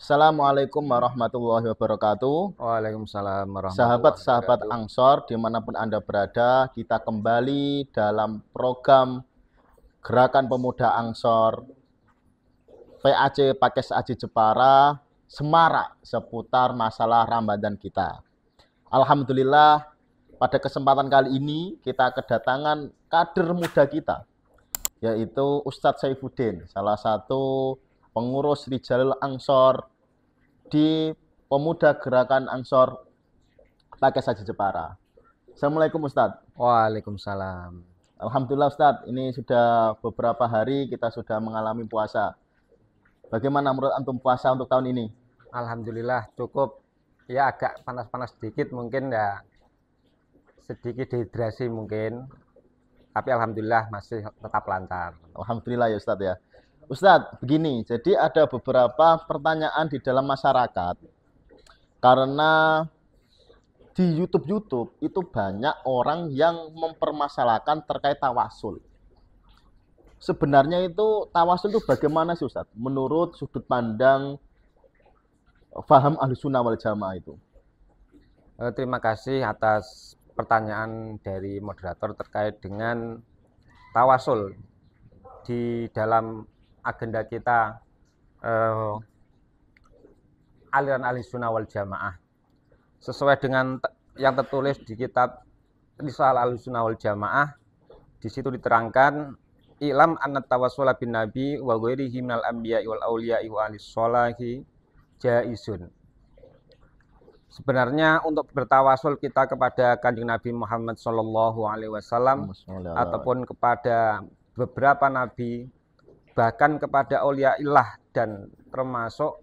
Assalamualaikum warahmatullahi wabarakatuh. Waalaikumsalam warahmatullahi Sahabat-sahabat wabarakatuh. Ansor, dimanapun Anda berada, kita kembali dalam program Gerakan Pemuda Ansor PAC Pakes Aji Jepara Semarak seputar masalah Ramadan kita. Alhamdulillah, pada kesempatan kali ini kita kedatangan kader muda kita, yaitu Ustadz Saifuddin, salah satu pengurus Rijalul Ansor di Pemuda Gerakan Ansor Pakes Aji Jepara. Assalamualaikum Ustadz. Waalaikumsalam. Alhamdulillah Ustadz, ini sudah beberapa hari kita sudah mengalami puasa. Bagaimana menurut antum puasa untuk tahun ini? Alhamdulillah cukup, ya agak panas-panas sedikit mungkin, ya sedikit dehidrasi mungkin, tapi alhamdulillah masih tetap lancar. Alhamdulillah ya Ustadz ya. Ustadz, begini, jadi ada beberapa pertanyaan di dalam masyarakat karena di YouTube itu banyak orang yang mempermasalahkan terkait tawasul. Sebenarnya itu tawasul itu bagaimana sih Ustadz? Menurut sudut pandang faham Ahlussunnah wal Jamaah itu. Terima kasih atas pertanyaan dari moderator terkait dengan tawasul di dalam agenda kita, aliran Ahlussunnah wal Jamaah. Sesuai dengan yang tertulis di kitab Risalah Ahlussunnah wal Jamaah, di situ diterangkan ilam anna tawassula bin nabi wa ghairihi minal anbiya'i wal auliya'i wa ahlis sholahi jaizun. Sebenarnya untuk bertawasul kita kepada Kanjeng Nabi Muhammad Shallallahu Alaihi Wasallam ataupun kepada beberapa nabi, bahkan kepada auliaillah dan termasuk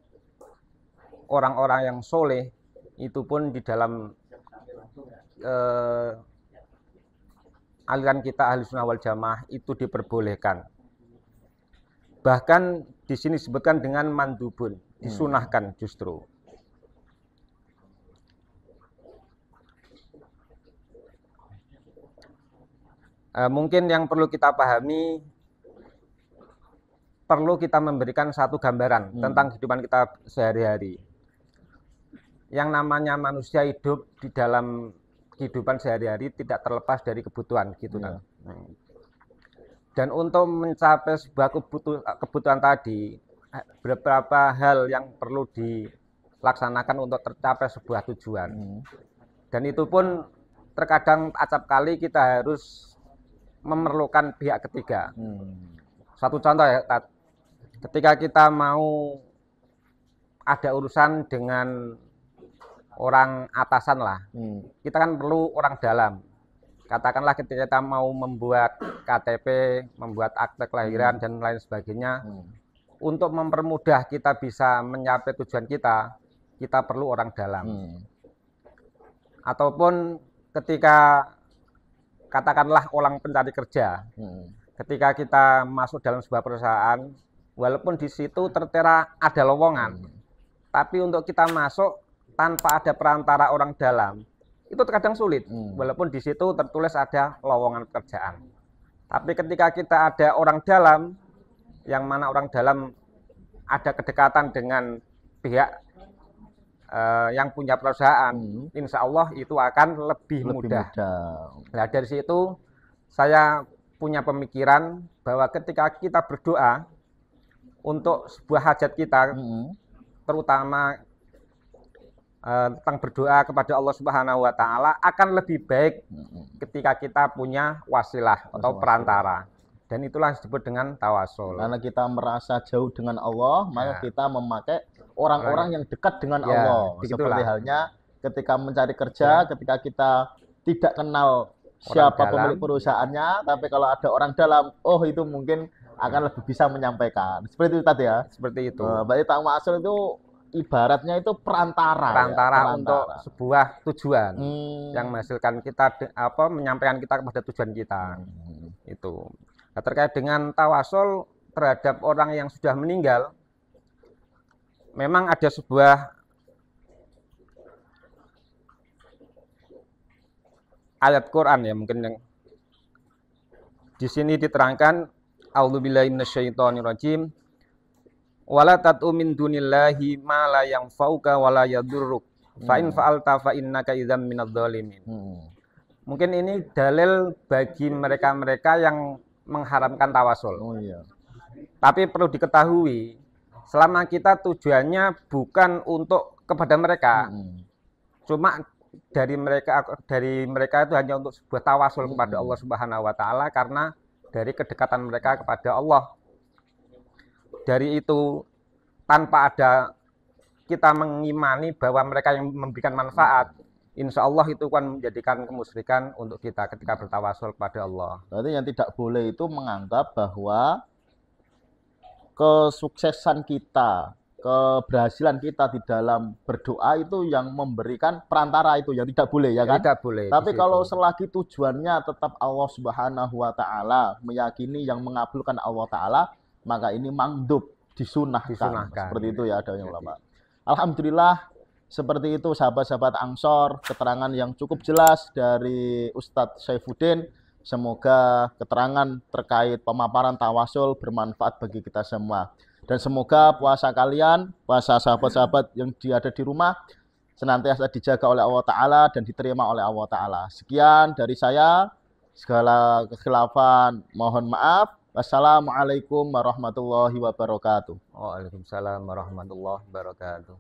orang-orang yang soleh, itu pun di dalam aliran kita Ahlussunnah wal Jamaah itu diperbolehkan. Bahkan di sini disebutkan dengan mandubun, disunahkan justru. Mungkin yang perlu kita pahami, perlu kita memberikan satu gambaran tentang kehidupan kita sehari-hari. Yang namanya manusia hidup di dalam kehidupan sehari-hari tidak terlepas dari kebutuhan, gitu kan. Dan untuk mencapai sebuah kebutuhan tadi, beberapa hal yang perlu dilaksanakan untuk tercapai sebuah tujuan. Dan itu pun terkadang acap kali kita harus memerlukan pihak ketiga. Satu contoh ya, ketika kita mau ada urusan dengan orang atasan lah, kita kan perlu orang dalam. Katakanlah ketika kita mau membuat KTP, membuat akte kelahiran dan lain sebagainya, untuk mempermudah kita bisa mencapai tujuan kita perlu orang dalam. Ataupun ketika katakanlah orang pencari kerja, ketika kita masuk dalam sebuah perusahaan, walaupun di situ tertera ada lowongan, tapi untuk kita masuk tanpa ada perantara orang dalam, itu terkadang sulit, walaupun di situ tertulis ada lowongan pekerjaan. Tapi ketika kita ada orang dalam, yang mana orang dalam ada kedekatan dengan pihak yang punya perusahaan, insya Allah itu akan lebih mudah. Nah, dari situ saya punya pemikiran bahwa ketika kita berdoa untuk sebuah hajat kita, terutama tentang berdoa kepada Allah Subhanahu wa Ta'ala, akan lebih baik ketika kita punya wasilah atau perantara. Dan itulah yang disebut dengan tawasul. Karena kita merasa jauh dengan Allah, maka kita memakai orang-orang yang dekat dengan Allah. Seperti halnya ketika mencari kerja, ketika kita tidak kenal siapa pemilik perusahaannya, tapi kalau ada orang dalam, oh itu mungkin akan lebih bisa menyampaikan. Seperti itu tadi ya. Seperti itu. Berarti tawasul itu ibaratnya itu perantara untuk sebuah tujuan yang menghasilkan kita menyampaikan kita kepada tujuan kita. Itu. Nah, terkait dengan tawasul terhadap orang yang sudah meninggal, memang ada sebuah ayat Quran ya, mungkin yang di sini diterangkan, a'udzubillahi minasyaitonirrajim, wala tat'u min dunillahi ma la yanfa'uka wala yadurruk fa in fa'alta fa innaka idzam minadz dzalimin. Mungkin ini dalil bagi mereka-mereka yang mengharamkan tawasul. Oh iya. Tapi perlu diketahui, selama kita tujuannya bukan untuk kepada mereka, cuma dari mereka itu hanya untuk sebuah tawasul kepada Allah Subhanahu wa taala karena dari kedekatan mereka kepada Allah. Dari itu tanpa ada kita mengimani bahwa mereka yang memberikan manfaat, insya Allah itu akan menjadikan kemusyrikan untuk kita ketika bertawasul kepada Allah. Berarti yang tidak boleh itu menganggap bahwa kesuksesan kita, keberhasilan kita di dalam berdoa itu yang memberikan perantara, itu yang tidak boleh, ya kan? Tidak boleh. Tapi kalau selagi tujuannya tetap Allah Subhanahu wa taala, meyakini yang mengabulkan Allah taala, maka ini mandub, disunahkan. Seperti itu ya adanya ulama. Alhamdulillah, seperti itu sahabat-sahabat Ansor, keterangan yang cukup jelas dari Ustadz Saifuddin. Semoga keterangan terkait pemaparan tawasul bermanfaat bagi kita semua. Dan semoga puasa kalian, puasa sahabat-sahabat yang ada di rumah, senantiasa dijaga oleh Allah Ta'ala dan diterima oleh Allah Ta'ala. Sekian dari saya, segala kekhilafan mohon maaf. Wassalamualaikum warahmatullahi wabarakatuh. Waalaikumsalam warahmatullahi wabarakatuh.